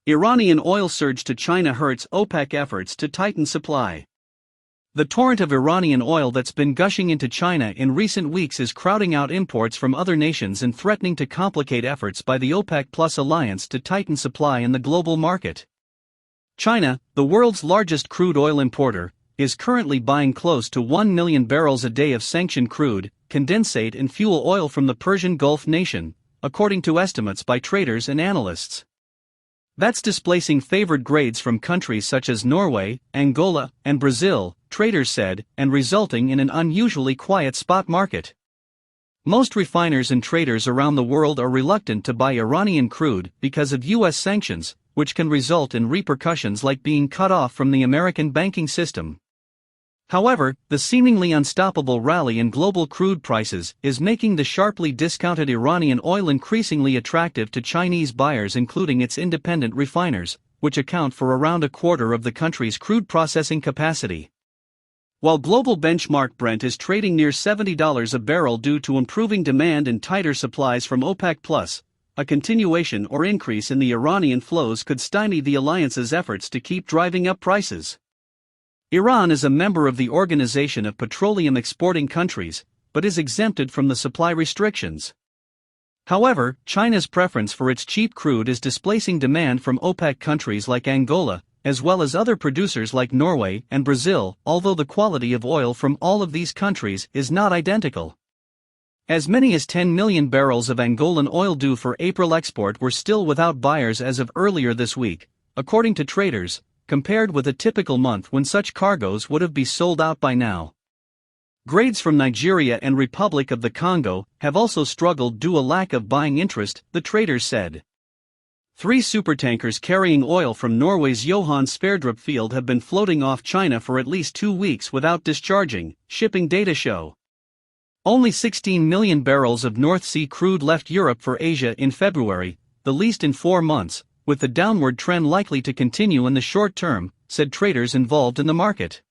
Iranian oil surge to China hurts OPEC efforts to tighten supply. The torrent of Iranian oil that's been gushing into China in recent weeks is crowding out imports from other nations and threatening to complicate efforts by the OPEC Plus alliance to tighten supply in the global market. China, the world's largest crude oil importer, is currently buying close to 1 million barrels a day of sanctioned crude, condensate and fuel oil from the Persian Gulf nation, according to estimates by traders and analysts. That's displacing favored grades from countries such as Norway, Angola, and Brazil, traders said, and resulting in an unusually quiet spot market. Most refiners and traders around the world are reluctant to buy Iranian crude because of U.S. sanctions, which can result in repercussions like being cut off from the American banking system. However, the seemingly unstoppable rally in global crude prices is making the sharply discounted Iranian oil increasingly attractive to Chinese buyers, including its independent refiners, which account for around a quarter of the country's crude processing capacity. While global benchmark Brent is trading near $70 a barrel due to improving demand and tighter supplies from OPEC+, a continuation or increase in the Iranian flows could stymie the alliance's efforts to keep driving up prices. Iran is a member of the Organization of Petroleum Exporting Countries, but is exempted from the supply restrictions. However, China's preference for its cheap crude is displacing demand from OPEC countries like Angola, as well as other producers like Norway and Brazil, although the quality of oil from all of these countries is not identical. As many as 10 million barrels of Angolan oil due for April export were still without buyers as of earlier this week, according to traders, compared with a typical month when such cargoes would have been sold out by now. Grades from Nigeria and Republic of the Congo have also struggled due to a lack of buying interest, the traders said. 3 supertankers carrying oil from Norway's Johan Sverdrup field have been floating off China for at least 2 weeks without discharging, shipping data show. Only 16 million barrels of North Sea crude left Europe for Asia in February, the least in 4 months, with the downward trend likely to continue in the short term, said traders involved in the market.